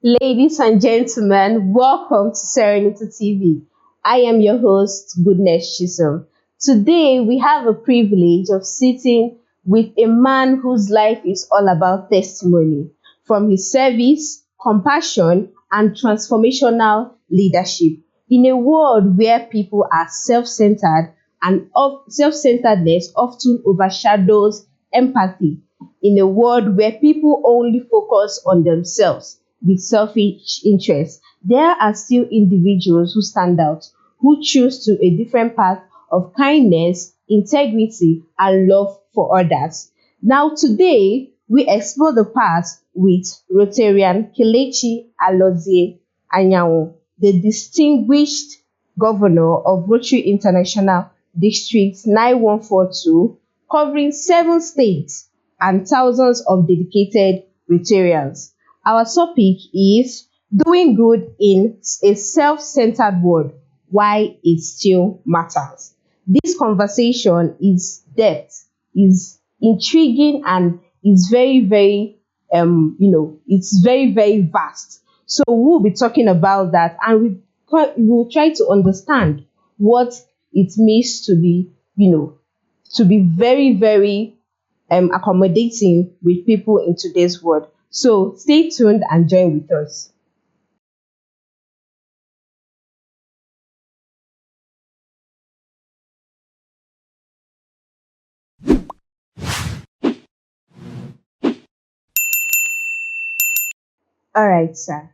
Ladies and gentlemen, welcome to Serenity TV. I am your host, Goodness Chisholm. Today, we have a privilege of sitting with a man whose life is all about testimony, from his service, compassion, and transformational leadership. In a world where people are self-centered and self-centeredness often overshadows empathy, in a world where people only focus on themselves with selfish interests, there are still individuals who stand out, who choose to a different path of kindness, integrity, and love for others. Now, today, we explore the past with Rotarian Kelechi Alozie Anyanwu, the distinguished governor of Rotary International District 9142, covering 7 states and thousands of dedicated Rotarians. Our topic is doing good in a self-centered world, why it still matters. This conversation is depth, is intriguing, and is it's very vast. So we'll be talking about that, and we will try to understand what it means to be, to be very accommodating with people in today's world. So stay tuned and join with us. All right, sir.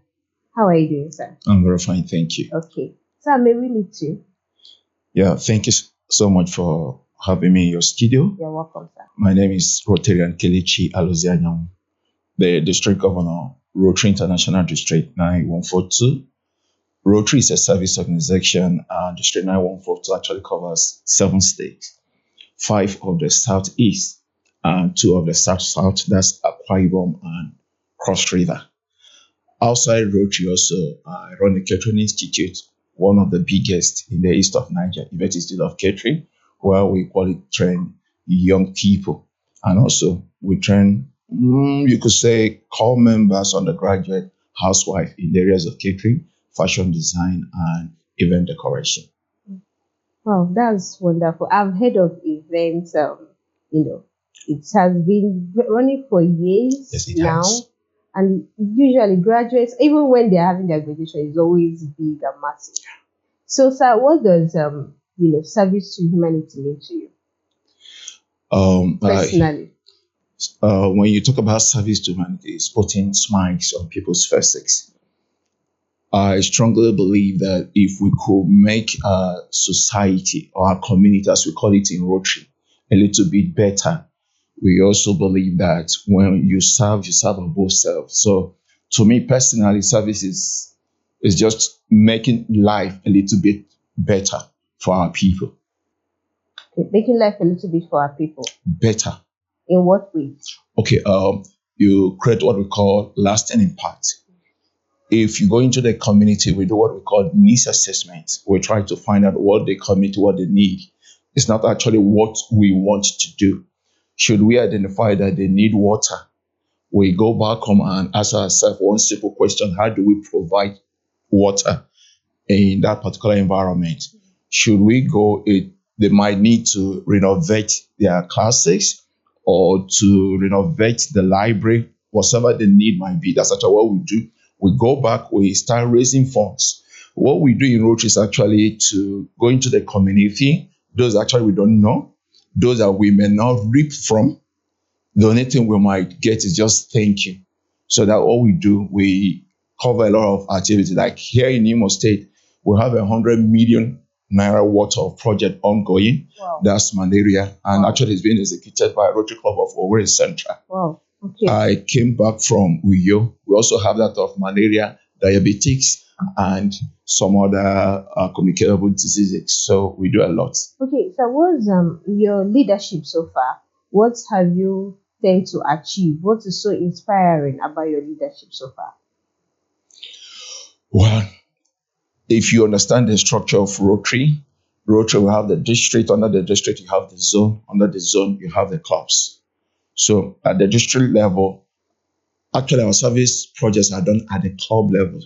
How are you doing, sir? I'm very fine, thank you. Okay. Sir, may we meet you? Yeah, thank you so much for having me in your studio. You're welcome, sir. My name is Rotarian Kelechi Alozie, the District Governor, Rotary International District 9142. Rotary is a service organization, and District 9142 actually covers 7 states, 5 of the southeast, and 2 of the south-south. That's Akwa Ibom and Cross River. Outside Rotary also, I run the Catering Institute, one of the biggest in the east of Nigeria, Ibet Institute of Catering, where we quality train young people. And also we train, you could say, core members, undergraduate, housewife in the areas of catering, fashion design, and event decoration. Wow, that's wonderful. I've heard of events, it has been running for years Yes, it now. has. And usually graduates, even when they're having their graduation, is always big and massive. So, sir, what does service to humanity mean to you Um, I, personally? when you talk about service to humanity, it's putting smiles on people's faces. I strongly believe that if we could make our society or our community, as we call it in Rotary, a little bit better, we also believe that when you serve above self. So, to me personally, service is just making life a little bit better for our people. Okay, making life a little bit for our people. Better. In what ways? Okay. You create what we call lasting impact. If you go into the community, we do what we call needs assessment. We try to find out what the community, what they need. It's not actually what we want to do. Should we identify that they need water, we go back home and ask ourselves one simple question: how do we provide water in that particular environment? Should we go? They might need to renovate their classes or to renovate the library, whatever the need might be. That's actually what we do. We go back, we start raising funds. What we do in Rotary is actually to go into the community, those actually we don't know, those that we may not reap from. The only thing we might get is just thank you. So that all we do, we cover a lot of activities. Like here in Imo State, we have 100 million naira worth of project ongoing. Wow. That's malaria, and Wow. actually it's being executed by Rotary Club of Owerri Central. Wow. Okay. I came back from Uyo. We also have that of malaria, diabetics, and some other communicable diseases. So we do a lot. Okay, so what's your leadership so far? What have you tend to achieve? What is so inspiring about your leadership so far? Well, if you understand the structure of Rotary, Rotary will have the district. Under the district, you have the zone. Under the zone, you have the clubs. So at the district level, Actually, our service projects are done at the club level.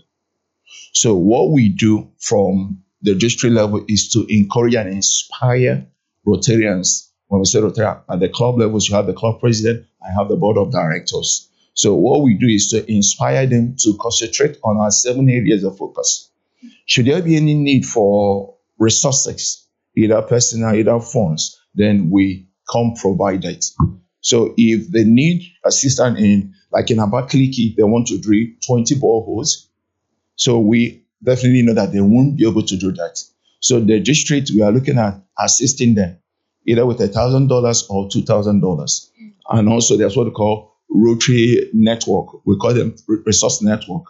So what we do from the district level is to encourage and inspire Rotarians. When we say Rotarian, at the club levels, you have the club president, I have the board of directors. So what we do is to inspire them to concentrate on our 7 areas of focus. Should there be any need for resources, either personal, either funds, then we come provide it. So if they need assistance in, like in Abakaliki, they want to drill 20 boreholes, so we definitely know that they won't be able to do that. So the district, we are looking at assisting them either with $1,000 or $2,000. And also there's what we call Rotary Network. We call them Resource Network.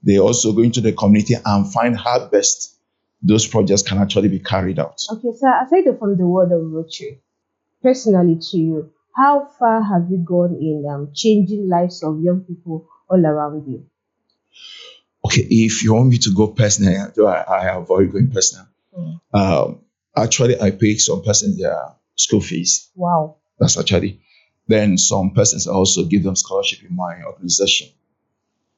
They also go into the community and find how best those projects can actually be carried out. Okay, so aside from the word of Rotary, personally to you, how far have you gone in changing lives of young people all around you? Okay, if you want me to go personal, I avoid going personal. Um, Actually, I pay some persons their school fees. Wow. That's actually. Then some persons I also give them scholarship in my organization.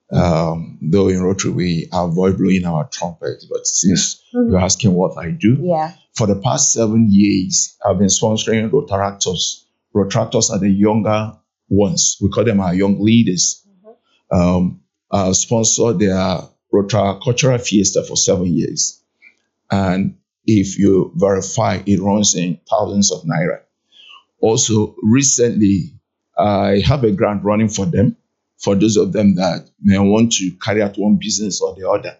Though in Rotary we avoid blowing our trumpet, but since you're asking what I do, Yeah. for the past 7 years, I've been sponsoring Rotaractors. Rotaractors are the younger ones. We call them our young leaders. I've sponsored their Rotary Cultural Fiesta for 7 years. And if you verify, it runs in thousands of naira. Also, recently, I have a grant running for them, for those of them that may want to carry out one business or the other.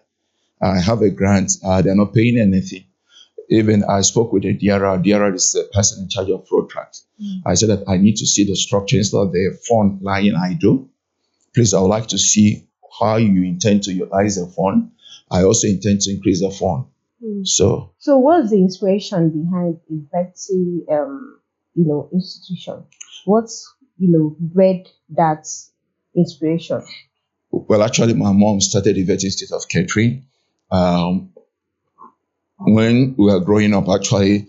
I have a grant. They're not paying anything. Even I spoke with the DRR. DRR is the person in charge of road tracks. I said that I need to see the structure instead of the fund lying idle. Please, I would like to see how you intend to utilize the fund. I also intend to increase the fund. So what's the inspiration behind a Betsy, institution? What's, bred that inspiration? Well, actually, my mom started the Vet Institute of Catering. When we were growing up, actually,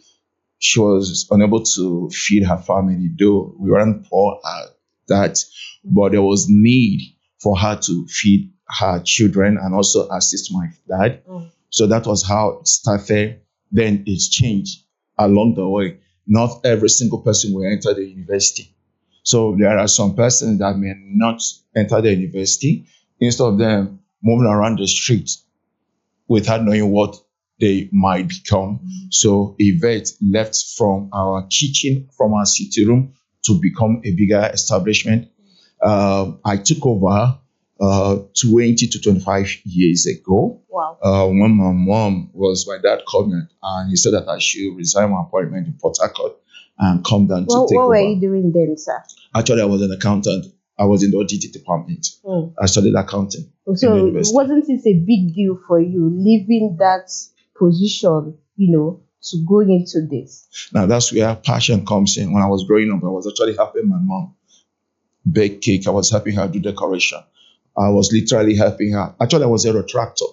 she was unable to feed her family, though we weren't poor at that, but there was need for her to feed her children and also assist my dad. So that was how it started. Then it's changed along the way. Not every single person will enter the university. So there are some persons that may not enter the university. Instead of them moving around the street without knowing what they might become. So Yvette left from our kitchen, from our sitting room to become a bigger establishment. I took over 20 to 25 years ago. Wow. When my dad called me and he said that I should resign my appointment in Port Harcourt and come down to take over. What were you doing then, sir? Actually, I was an accountant. I was in the audit department. I studied accounting. So wasn't it a big deal for you leaving that position, to go into this? Now that's where passion comes in. When I was growing up, I was actually helping my mom bake cake. I was helping her do decoration. I was literally helping her. Actually, I was a retractor.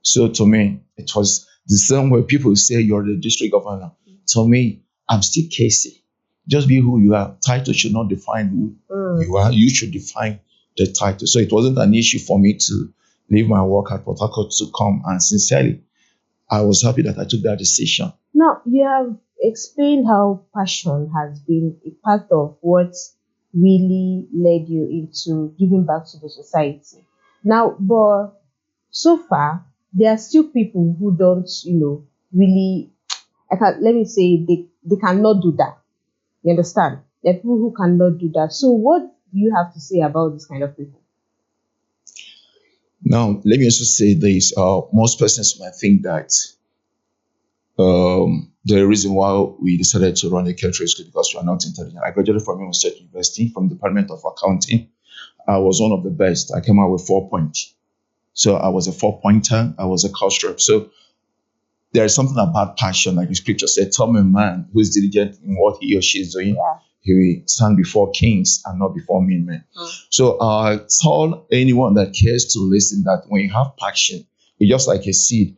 So to me, it was the same way people say you're the district governor. To me, I'm still Casey. Just be who you are. Title should not define who you are. You should define the title. So it wasn't an issue for me to leave my work at Port Harcourt to come. And sincerely, I was happy that I took that decision. Now, you have explained how passion has been a part of what really led you into giving back to the society. Now, but so far, there are still people who don't, really, let me say, they cannot do that. You understand? There are people who cannot do that. So what do you have to say about this kind of people? Now, let me also say this. Most persons might think that the reason why we decided to run a catering school because we are not intelligent. I graduated from Imo State University from the Department of Accounting. I was one of the best. I came out with 4 points. So I was a 4-pointer. I was a cost rep. So there is something about passion, like the scripture said, tell me a man who is diligent in what he or she is doing. Yeah. He will stand before kings and not before mean men. So I tell anyone that cares to listen that when you have passion, it's just like a seed.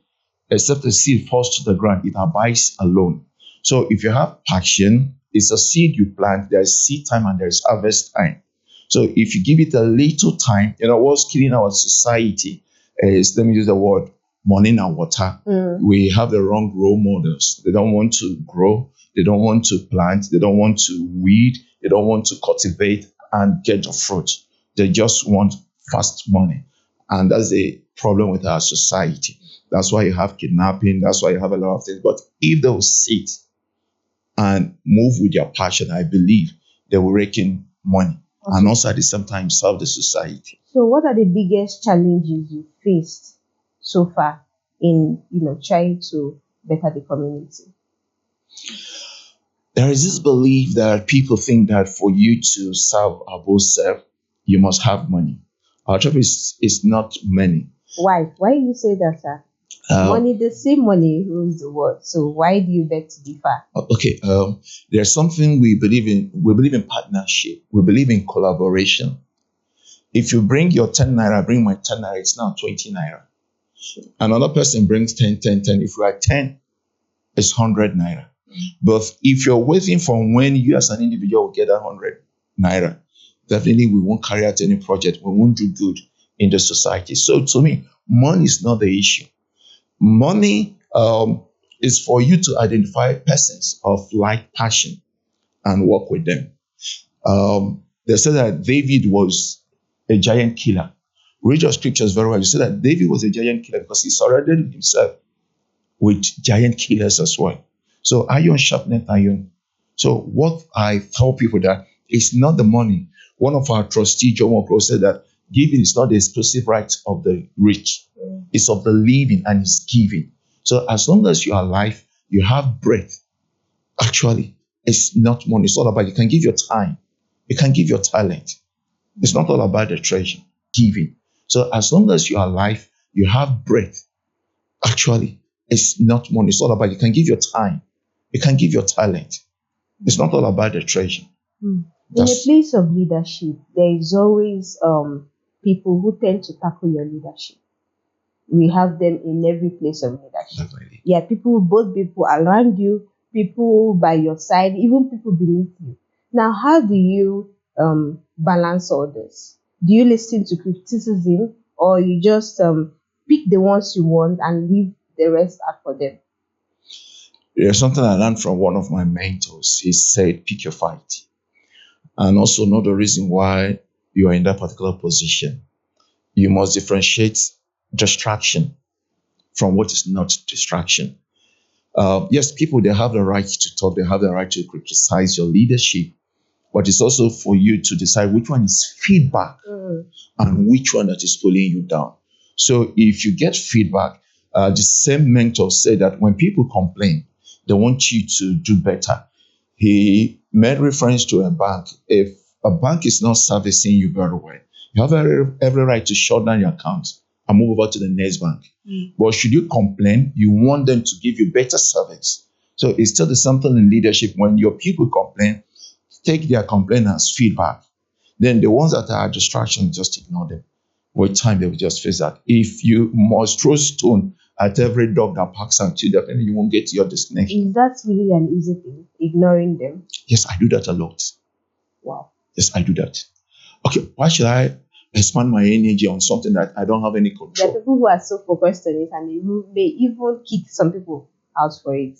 Except the seed falls to the ground, it abides alone. So if you have passion, it's a seed you plant, there's seed time and there's harvest time. So if you give it a little time, what's killing our society is, let me use the word, money and water. We have the wrong role models. They don't want to grow. They don't want to plant. They don't want to weed. They don't want to cultivate and get the fruit. They just want fast money. And that's a problem with our society. That's why you have kidnapping. That's why you have a lot of things. But if they will sit and move with their passion, I believe they will rake in money. Okay. And also at the same time serve the society. So what are the biggest challenges you faced so far in trying to better the community? There is this belief that people think that for you to serve above self, you must have money. Our job is not money. Why? Why you say that, sir? Money, the same money rules the world. So why do you beg to differ? Okay. There's something we believe in. We believe in partnership. We believe in collaboration. If you bring your 10 naira, bring my 10 naira, it's now 20 naira. Another person brings 10, 10, 10. If we are 10, it's 100 naira. But if you're waiting for when you as an individual will get that 100 naira, definitely we won't carry out any project. We won't do good in the society. So to me, money is not the issue. Money is for you to identify persons of like passion and work with them. They said that David was a giant killer. Read your scriptures very well. You say that David was a giant killer because he surrounded himself with giant killers as well. So iron sharpened iron. So what I tell people that it's not the money. One of our trustees, John Walker, said that giving is not the exclusive right of the rich. It's of the living and it's giving. So as long as you are alive, you have breath. Actually, it's not money. It's all about, you can give your time. You can give your talent. It's not all about the treasure. Giving. So as long as you are alive, you have breath. Actually, it's not money. It's all about, you can give your time. You can give your talent. It's not all about the treasure. In a place of leadership, there is always people who tend to tackle your leadership. We have them in every place of leadership. Definitely. Yeah, both people around you, people by your side, even people beneath you. Now, how do you balance all this? Do you listen to criticism, or you just pick the ones you want and leave the rest out for them? There's something I learned from one of my mentors. He said, pick your fight. And also know the reason why you are in that particular position. You must differentiate distraction from what is not distraction. Yes, people, they have the right to talk. They have the right to criticize your leadership. But it's also for you to decide which one is feedback and which one that is pulling you down. So if you get feedback, the same mentor said that when people complain, they want you to do better. He made reference to a bank. If a bank is not servicing you very well, you have every right to shut down your account and move over to the next bank. But should you complain, you want them to give you better service. So it's still the something in leadership. When your people complain, take their complaint as feedback. Then the ones that are distractions, just ignore them. With time, they will just face that. If you must throw stone at every dog that parks at you, definitely you won't get to your destination. Is that really an easy thing, ignoring them? Yes, I do that a lot. Wow. Yes, I do that. Okay, why should I expand my energy on something that I don't have any There are control? people who are so focused on it, and they even kick some people out for it.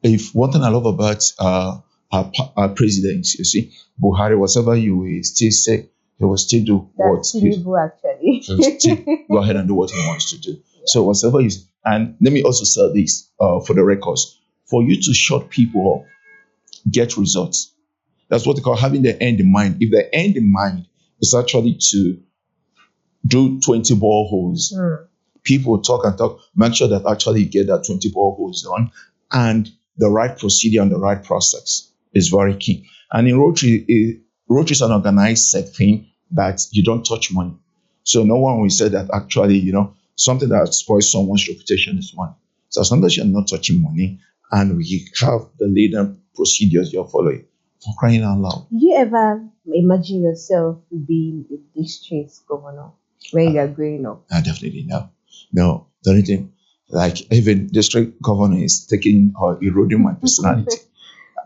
If one thing I love about our presidents, you see, Buhari, whatever you will still say, he will still do what That's Tinubu, actually. he will still go ahead and do what he wants to do. So whatever you, and let me also say this for the records, for you to shut people up, get results. That's what they call having the end in mind. If the end in mind is actually to do 20 boreholes, people talk and talk, make sure that actually you get that 20 boreholes done, and the right procedure and the right process is very key. And in Rotary, Rotary is an organized thing that you don't touch money. So no one will say that actually, something that spoils someone's reputation is money. So as long as you're not touching money and we have the leader procedures you're following, for crying out loud. Did you ever imagine yourself being a district governor when you are growing up? Definitely no. No, the only thing, like even district governor is taking or eroding my personality.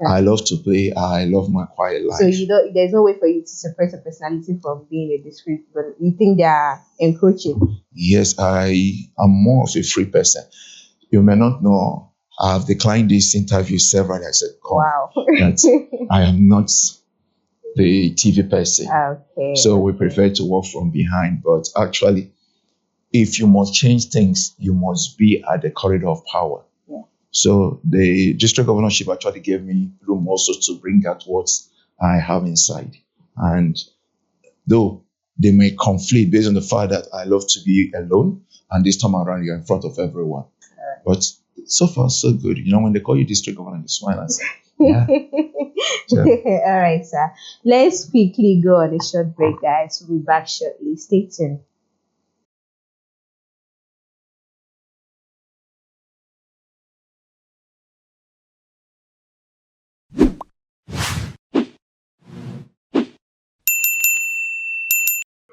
I love to play. I love my quiet So life. you don't. There's no way for you to separate a personality from being a discreet. But you think they are encroaching? Yes, I am more of a free person. You may not know, I've declined this interview several. I said, come, Wow. that I am not the TV person. Okay. So we prefer to work from behind. But actually, if you must change things, you must be at the corridor of power. Yeah. So the district governorship actually gave me room also to bring out what I have inside. And though they may conflict based on the fact that I love to be alone, and this time around you're in front of everyone. But so far, so good. You know, when they call you district governor, you smile and say, yeah. So, All right, sir. Let's quickly go on a short break, guys. We'll be back shortly. Stay tuned.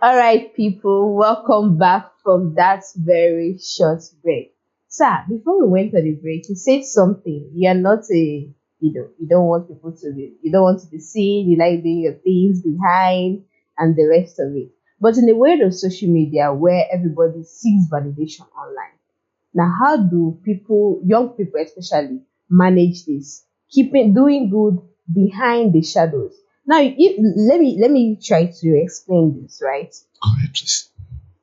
All right, people, welcome back from that very short break. Sir, before we went on the break, you said something. You are not a, you don't want people to be, you don't want to be seen. You like doing your things behind and the rest of it. But in the world of social media, where everybody seeks validation online, now how do people, young people especially, manage this? Keeping doing good behind the shadows. Now, let me try to explain this, right? go ahead, please.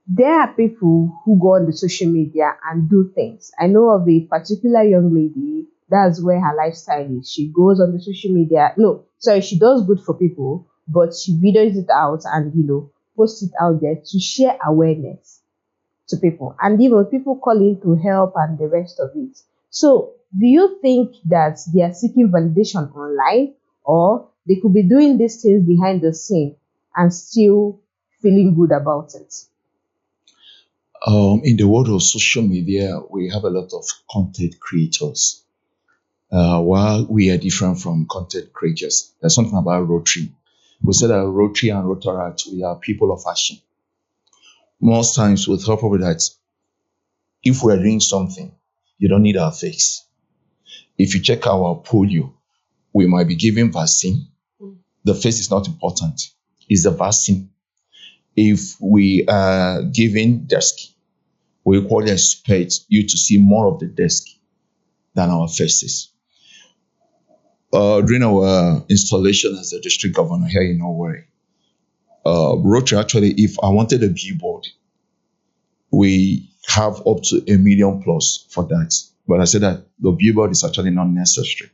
There are people who go on the social media and do things. I know of a particular young lady, that's where her lifestyle is. She goes on the social media. No, sorry, she does good for people, but she videos it out and posts it out there to share awareness to people. And even people calling to help and the rest of it. So do you think that they are seeking validation online, or they could be doing these things behind the scene and still feeling good about it? In the world of social media, we have a lot of content creators. While we are different from content creators, there's something about Rotary. We say that Rotary and Rotaract, we are people of action. Most times we tell people that if we are doing something, you don't need our face. If you check our polio, we might be giving vaccine. The face is not important. It's the vaccine. If we are giving desk, we equally expect you to see more of the desk than our faces. During our installation as a district governor here in Norway, Rotary actually, if I wanted a billboard, we have up to 1 million plus for that. But I said that the billboard is actually not necessary.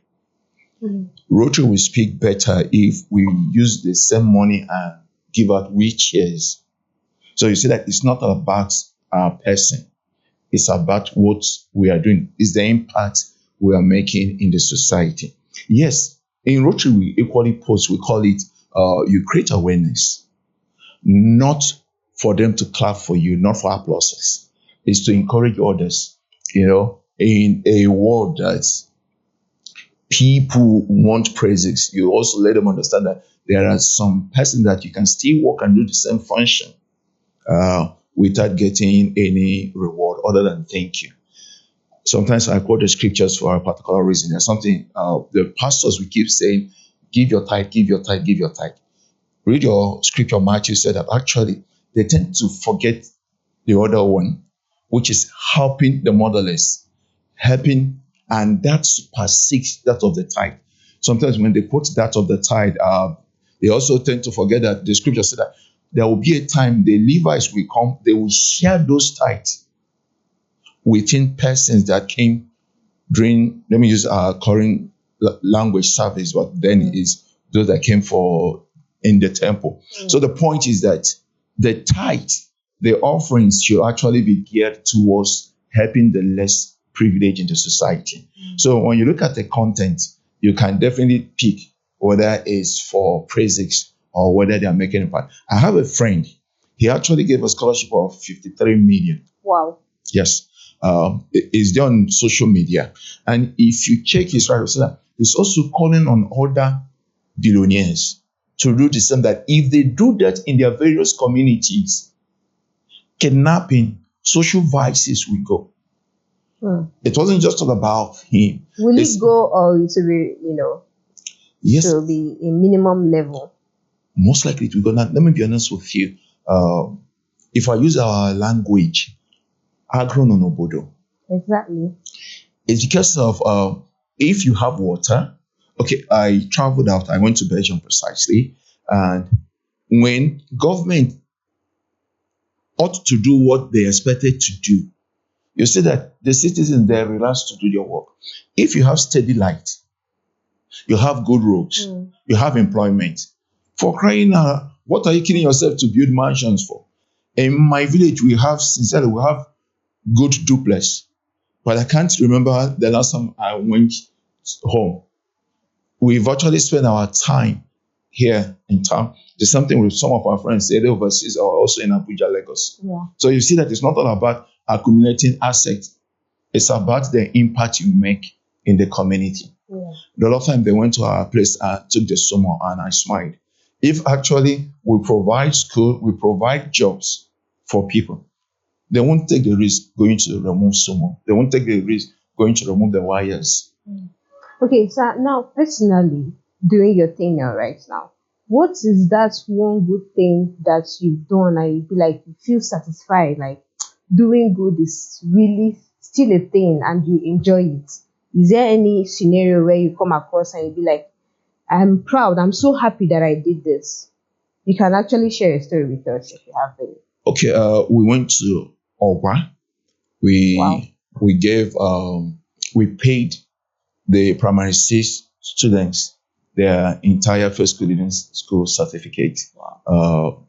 Rotary will speak better if we use the same money and give out wheelchairs. So you see that it's not about our person. It's about what we are doing. It's the impact we are making in the society. Yes, in Rotary, we equally post, we call it, you create awareness, not for them to clap for you, not for applauses. It's to encourage others, in a world that people want praises. You also let them understand that there are some persons that you can still work and do the same function without getting any reward other than thank you. Sometimes I quote the scriptures for a particular reason. There's something the pastors will keep saying, give your tithe, give your tithe, give your tithe. Read your scripture, Matthew said that actually they tend to forget the other one, which is helping the motherless, helping, and that supersedes that of the tithe. Sometimes when they quote that of the tithe, they also tend to forget that the scripture said that there will be a time the Levites will come, they will share those tithes within persons that came during, let me use our current language, service, but then it is those that came for in the temple. So the point is that the tithe, the offerings should actually be geared towards helping the less privileged in the society. So when you look at the content, you can definitely pick whether it's for praises or whether they are making impact. I have a friend, he actually gave a scholarship of 53 million. Wow. Yes. It's there on social media. And if you check his right, he's also calling on other billionaires to do the same, that if they do that in their various communities, kidnapping, social vices will go. It wasn't just all about him. Will it go, or it will be, Yes, to be a minimum level. most likely it will go. Now, let me be honest with you. If I use our language, agro no nobodo, Exactly. it's because of if you have water. Okay, I traveled out. I went to Belgium precisely, and when government ought to do what they expected to do, you see that the citizens there relax to do their work. If you have steady light, you have good roads, Mm. you have employment. For crying out, what are you killing yourself to build mansions for? In my village, we have good duplex, but I can't remember the last time I went home. We virtually spend our time here in town. There's something with some of our friends either overseas or also in Abuja, Lagos. Yeah. So you see that it's not all about accumulating assets. It's about the impact you make in the community. Yeah. The last time they went to our place, I took the summer and I smiled. If actually we provide school, we provide jobs for people, they won't take the risk going to remove someone. They won't take the risk going to remove the wires. Okay, so now personally, doing your tenure right now, what is that one good thing that you've done and you feel like you feel satisfied, like doing good is really still a thing and you enjoy it? Is there any scenario where you come across and you be like, I'm proud, I'm so happy that I did this? You can actually share a story with us if you have any. Okay, we went to Owa. Wow. We gave we paid the primary six students their entire first school leaving school certificate. Wow.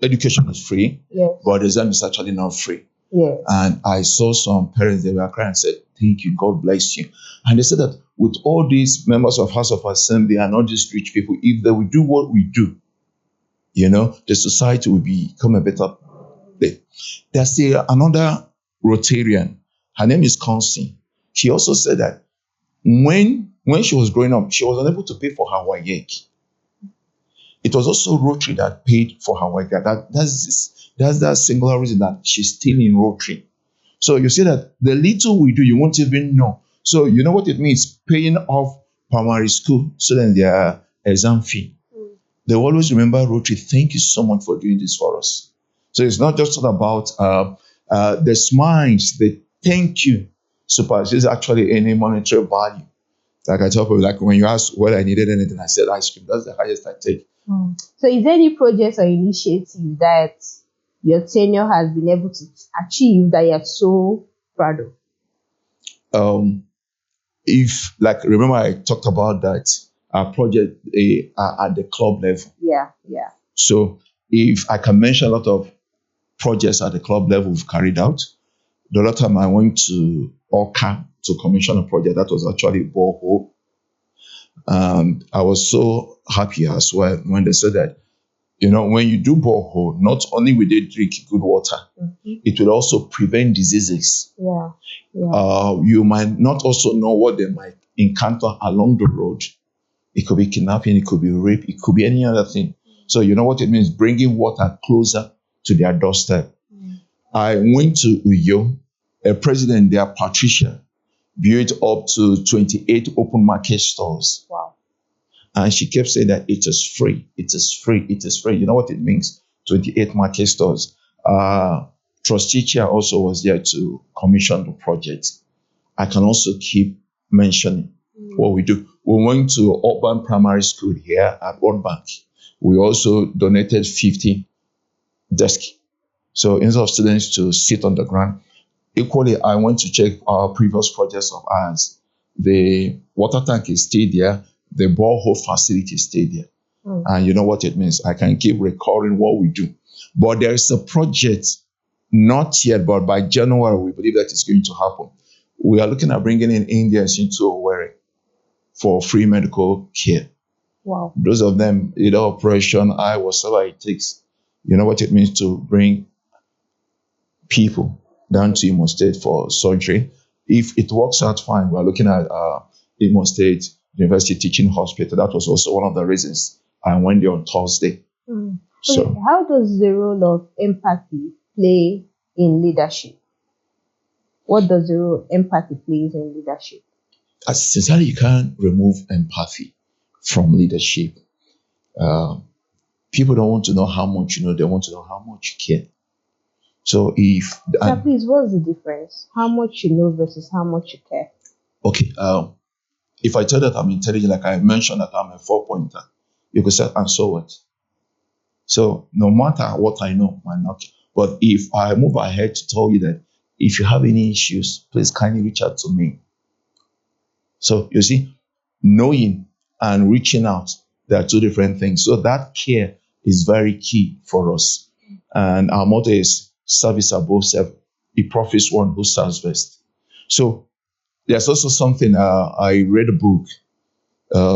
Education is free, Yes. but the exam is actually not free. Yes. And I saw some parents, they were crying and said, thank you, God bless you. And they said that with all these members of House of Assembly and all these rich people, if they will do what we do, the society will become a better place. There's another Rotarian. Her name is Consi. She also said that when she was growing up, she was unable to pay for her WAEC. It was also Rotary that paid for her WAEC. That's that singular reason that she's still in Rotary. So you see that the little we do, you won't even know. So you know what it means, paying off primary school students their exam fee. They always remember Rotary. Thank you so much for doing this for us. So it's not just about the smiles, the thank you. It's actually any monetary value. Like I tell people, like when you ask whether I needed anything, I said ice cream. That's the highest I take. So is there any projects or initiative that your tenure has been able to achieve that you're so proud of? If like remember I talked about that project at the club level. Yeah, yeah. So if I can mention a lot of projects at the club level we've carried out. The other time I went to Orca to commission a project that was actually borehole. I was so happy as well when they said that, when you do borehole, not only will they drink good water, it will also prevent diseases. Yeah, you might not also know what they might encounter along the road. It could be kidnapping, it could be rape, it could be any other thing. So you know what it means, bringing water closer to their doorstep. I went to Uyo, a president there, Patricia, built up to 28 open market stores. Wow. And she kept saying that it is free, it is free, it is free. You know what it means? 28 market stores. Trustee Chair also was there to commission the project. I can also keep mentioning what we do. We went to Urban Primary School here at World Bank. We also donated 50 desks. So instead of students to sit on the ground, equally, I went to check our previous projects of ours. The water tank is still there. The borehole facility is still there. And you know what it means. I can keep recalling what we do. But there is a project, not yet, but by January, we believe that it's going to happen. We are looking at bringing in Indians into Owerri for free medical care. Wow. Those of them, either operation, eye, whatever it takes. You know what it means to bring people down to Imo State for surgery. If it works out fine, we're looking at Imo State University Teaching Hospital. That was also one of the reasons I went there on Thursday. So, okay, how does the role of empathy play in leadership? What does the role empathy plays in leadership? sincerely, you can't remove empathy from leadership. Uh, People don't want to know how much you know, they want to know how much you care. So if So please, what's the difference? How much you know versus how much you care? okay, if I tell that I'm intelligent, like I mentioned that I'm a 4 pointer, you could say, and so what? So no matter what I know, might not. But if I move ahead to tell you that if you have any issues, please kindly reach out to me. So you see, knowing and reaching out, they are two different things. So that care is very key for us. And our motto is service above self. It profits one who serves best. So there's also something, I read a book,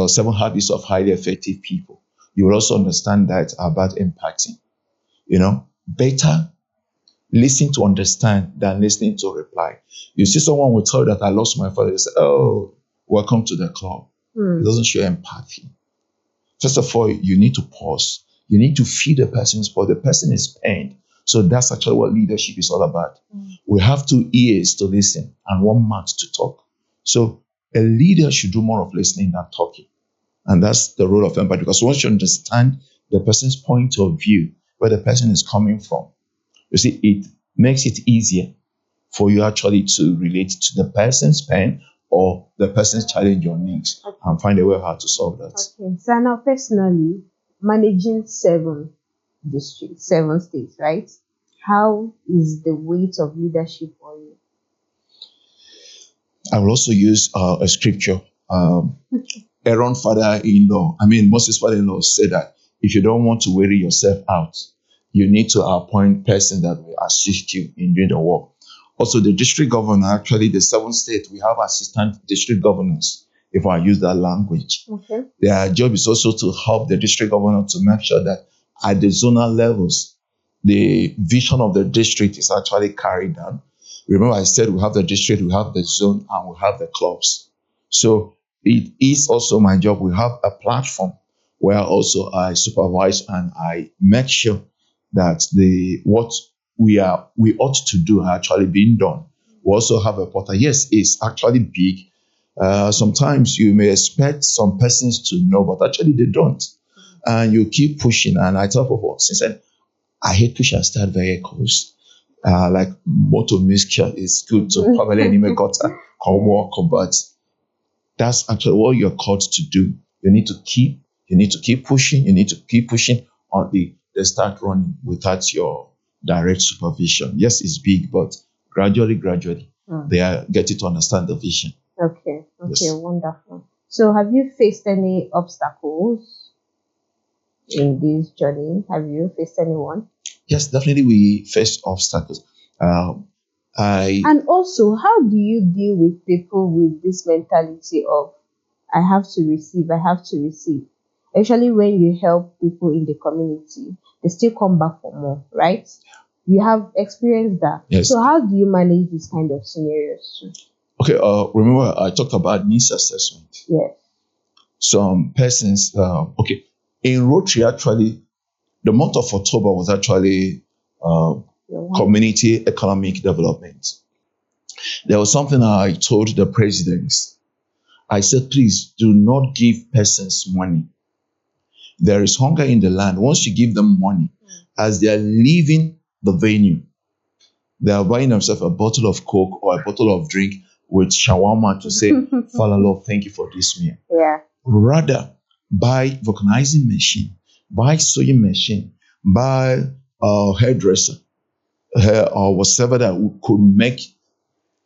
Seven Habits of Highly Effective People. You will also understand that about impacting. Better listen to understand than listening to reply. You see someone will tell you that I lost my father, you say, oh, welcome to the club. It doesn't show empathy. First of all, you need to pause. You need to feel the person's pause. The person is pained. So that's actually what leadership is all about. We have 2 ears to listen and 1 mouth to talk. So a leader should do more of listening than talking. And that's the role of empathy. Because once you understand the person's point of view, where the person is coming from, you see, it makes it easier for you actually to relate to the person's pain or the person's challenge or needs and find a way how to solve that. Okay. So now personally, managing 7 districts, 7 states, right? How is the weight of leadership on you? I will also use a scripture. Aaron's father-in-law, Moses' father-in-law said that if you don't want to weary yourself out, you need to appoint person that will assist you in doing the work. Also, the district governor, actually the 7th state, we have assistant district governors, if I use that language. Okay. Their job is also to help the district governor to make sure that at the zonal levels, the vision of the district is actually carried down. Remember, I said we have the district, we have the zone, and we have the clubs. So it is also my job. We have a platform where also I supervise and I make sure that what we ought to do are actually being done. We also have a portal. Yes, it's actually big. Sometimes you may expect some persons to know, but actually they don't. And you keep pushing. And I tell people, since I hate push and start vehicles. Like motor mixture is good to probably anime gutter, come walk, but that's actually what you're called to do. You need to keep pushing, you need to keep pushing until they start running without your direct supervision. Yes, it's big, but gradually, they are getting to understand the vision. Okay, Yes. Wonderful. So have you faced any obstacles in this journey? Have you faced anyone? Yes, definitely we face obstacles. And also, how do you deal with people with this mentality of I have to receive, I have to receive? Especially when you help people in the community, they still come back for more, right? You have experienced that. Yes. So how do you manage this kind of scenarios too? Okay, remember I talked about needs assessment. Yes. Some persons, in Rotary, actually, the month of October was actually community economic development. There was something I told the presidents. I said, please do not give persons money. There is hunger in the land. Once you give them money, as they are leaving the venue, they are buying themselves a bottle of Coke or a bottle of drink with shawarma to say, Father Lord, thank you for this meal. Yeah. Rather, buy vulcanizing machine, buy sewing machine, buy a hairdresser, or whatever that we could make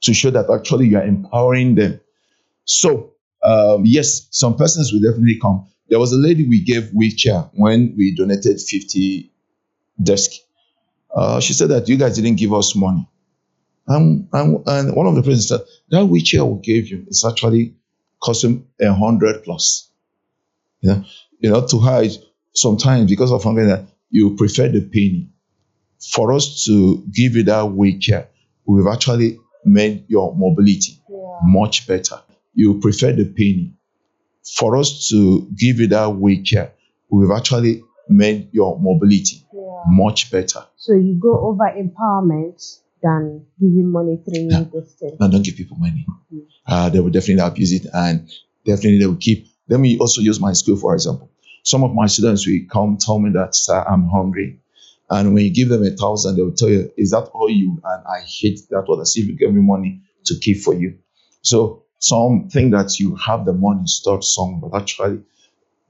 to show that actually you are empowering them. So, yes, some persons will definitely come. There was a lady we gave wheelchair when we donated 50 desks. She said that you guys didn't give us money. And one of the persons said, that wheelchair we gave you is actually costing 100 plus. To her, sometimes because of hunger, that you prefer the penny. For us to give you that wheelchair, we've actually made your mobility much better. You prefer the penny. For us to give you that wheelchair, we've actually made your mobility much better. So you go over empowerment than giving money through this thing. No, don't give people money. They will definitely abuse it, and definitely they will keep Let me also use my school for example. Some of my students will come tell me that, sir, I'm hungry. And when you give them 1,000, they will tell you, is that all you? And I hate that word. As if you give me money to keep for you. So some think that you have the money stored somewhere, but actually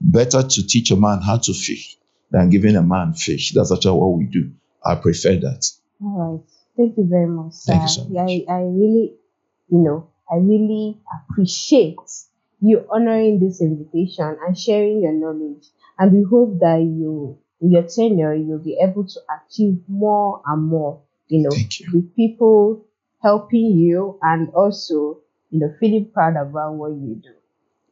better to teach a man how to fish than giving a man fish. That's actually what we do. I prefer that. All right. Thank you very much, sir. Thank you so Yeah, much. I really appreciate you honoring this invitation and sharing your knowledge. And we hope that in your tenure, you'll be able to achieve more and more, Thank you. with people helping you and also, feeling proud about what you do.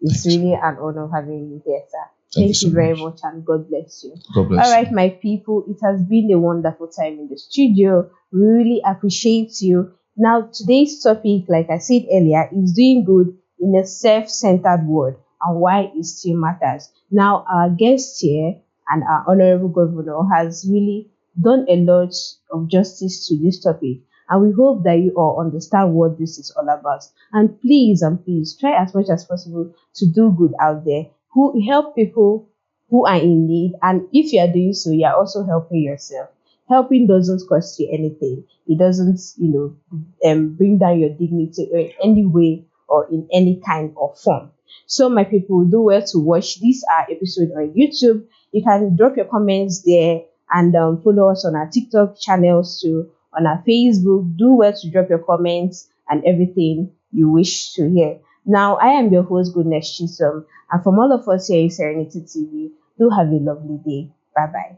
It's Thank you so really much. an honor having you here, sir. Thank you Thank so you very much. much and God bless you. God All bless right, you. my people, it has been a wonderful time in the studio. We really appreciate you. Now, today's topic, like I said earlier, is doing good in a self centered world and why it still matters. Now, our guest here and our honorable governor has really done a lot of justice to this topic. And we hope that you all understand what this is all about. And please try as much as possible to do good out there, who help people who are in need. And if you are doing so, you are also helping yourself. Helping doesn't cost you anything. It doesn't, bring down your dignity in any way or in any kind of form. So, my people, do well to watch this episode on YouTube. You can drop your comments there and follow us on our TikTok channels too, on our Facebook. Do well to drop your comments and everything you wish to hear. Now, I am your host, Goodness Chisom, and from all of us here in Serenity TV, do have a lovely day. Bye bye.